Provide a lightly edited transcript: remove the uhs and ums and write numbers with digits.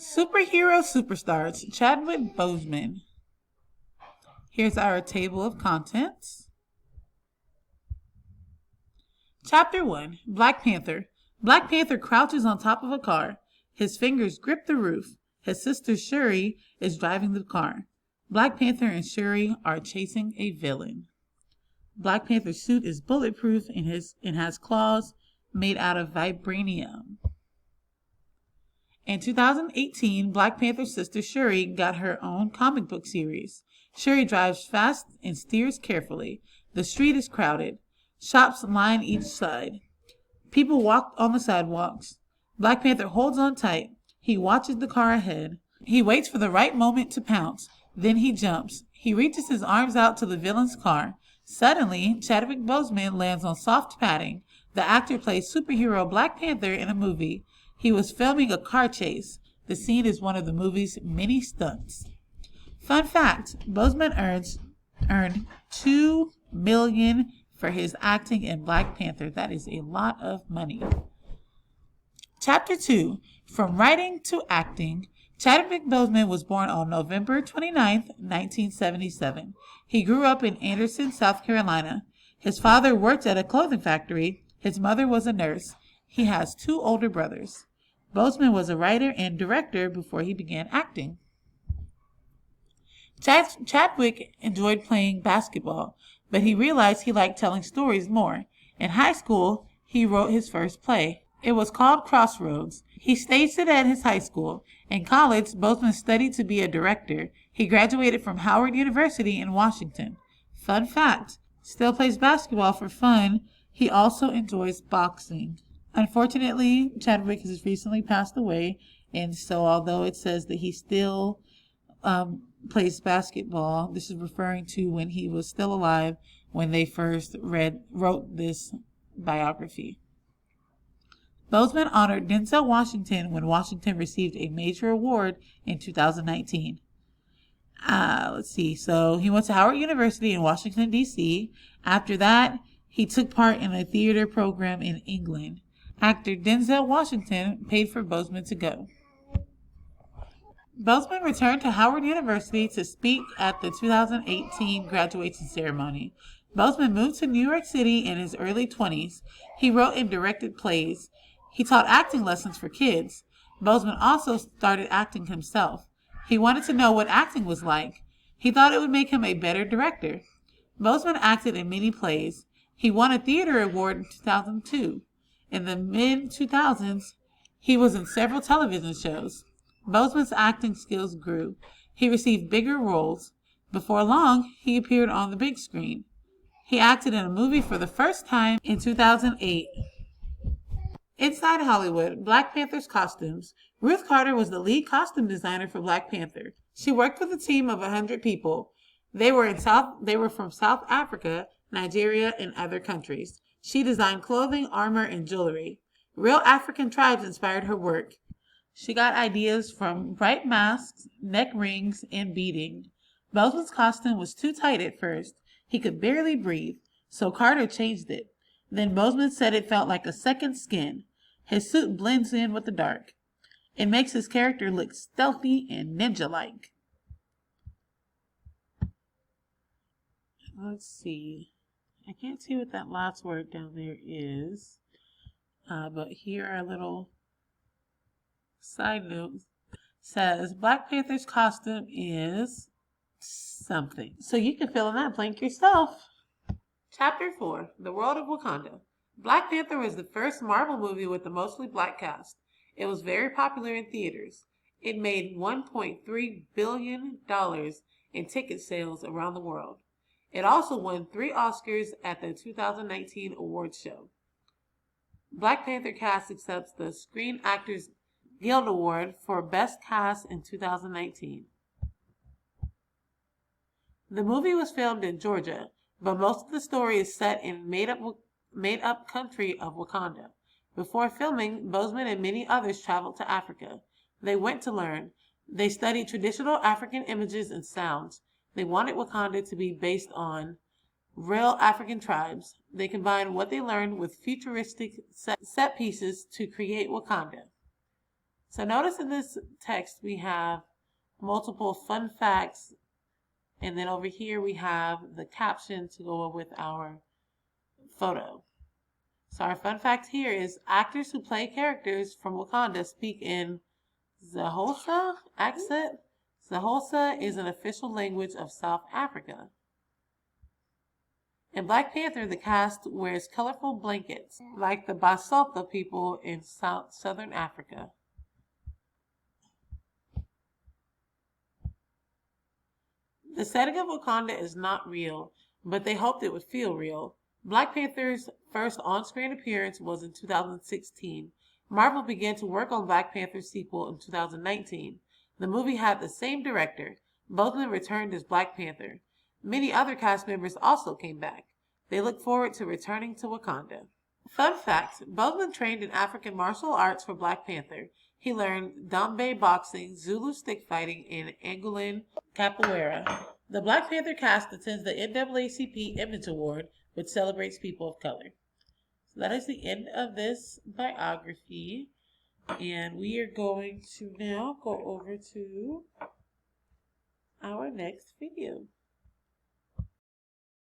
Superhero superstars Chadwick Boseman. Here's our table of contents. Chapter 1, Black Panther. Black Panther crouches on top of a car. His fingers grip the roof. His sister Shuri is driving the car. Black Panther and Shuri are chasing a villain. Black Panther's suit is bulletproof and has claws made out of vibranium. In 2018, Black Panther's sister Shuri got her own comic book series. Shuri drives fast and steers carefully. The street is crowded. Shops line each side. People walk on the sidewalks. Black Panther holds on tight. He watches the car ahead. He waits for the right moment to pounce. Then he jumps. He reaches his arms out to the villain's car. Suddenly, Chadwick Boseman lands on soft padding. The actor plays superhero Black Panther in a movie. He was filming a car chase. The scene is one of the movie's many stunts. Fun fact, Boseman earned $2 million for his acting in Black Panther. That is a lot of money. Chapter 2, From Writing to Acting. Chadwick Boseman was born on November 29, 1977. He grew up in Anderson, South Carolina. His father worked at a clothing factory. His mother was a nurse. He has 2 older brothers. Boseman was a writer and director before he began acting. Chadwick enjoyed playing basketball, but he realized he liked telling stories more. In high school, he wrote his first play. It was called Crossroads. He staged it at his high school. In college, Boseman studied to be a director. He graduated from Howard University in Washington. Fun fact, still plays basketball for fun. He also enjoys boxing. Unfortunately, Chadwick has recently passed away, and so although it says that he still plays basketball, this is referring to when he was still alive when they first wrote this biography. Boseman honored Denzel Washington when Washington received a major award in 2019. So he went to Howard University in Washington, D.C. After that, he took part in a theater program in England. Actor Denzel Washington paid for Boseman to go. Boseman returned to Howard University to speak at the 2018 graduation ceremony. Boseman moved to New York City in his early 20s. He wrote and directed plays. He taught acting lessons for kids. Boseman also started acting himself. He wanted to know what acting was like. He thought it would make him a better director. Boseman acted in many plays. He won a theater award in 2002. In the mid-2000s, he was in several television shows. Boseman's acting skills grew. He received bigger roles. Before long, he appeared on the big screen. He acted in a movie for the first time in 2008. Inside Hollywood, Black Panther's costumes. Ruth Carter was the lead costume designer for Black Panther. She worked with a team of 100 people. They were from South Africa, Nigeria, and other countries. She designed clothing, armor, and jewelry. Real African tribes inspired her work. She got ideas from bright masks, neck rings, and beading. Boseman's costume was too tight at first. He could barely breathe, so Carter changed it. Then Boseman said it felt like a second skin. His suit blends in with the dark. It makes his character look stealthy and ninja-like. Let's see. I can't see what that last word down there is, but here are a little side notes. Says Black Panther's costume is something. So you can fill in that blank yourself. Chapter 4, The World of Wakanda. Black Panther was the first Marvel movie with a mostly black cast. It was very popular in theaters. It made $1.3 billion in ticket sales around the world. It also won 3 Oscars at the 2019 awards show. Black Panther cast accepts the Screen Actors Guild Award for Best Cast in 2019. The movie was filmed in Georgia, but most of the story is set in made-up country of Wakanda. Before filming, Boseman and many others traveled to Africa. They went to learn. They studied traditional African images and sounds. They wanted Wakanda to be based on real African tribes. They combined what they learned with futuristic set pieces to create Wakanda. So notice in this text we have multiple fun facts, and then over here we have the caption to go with our photo. So our fun fact here is actors who play characters from Wakanda speak in Xhosa accent. Xhosa is an official language of South Africa. In Black Panther, the cast wears colorful blankets, like the Basotho people in southern Africa. The setting of Wakanda is not real, but they hoped it would feel real. Black Panther's first on-screen appearance was in 2016. Marvel began to work on Black Panther's sequel in 2019. The movie had the same director. Bothman returned as Black Panther. Many other cast members also came back. They look forward to returning to Wakanda. Fun fact, Bothman trained in African martial arts for Black Panther. He learned Dambe boxing, Zulu stick fighting, and Angolan capoeira. The Black Panther cast attends the NAACP Image Award, which celebrates people of color. So that is the end of this biography. And we are going to now go over to our next video.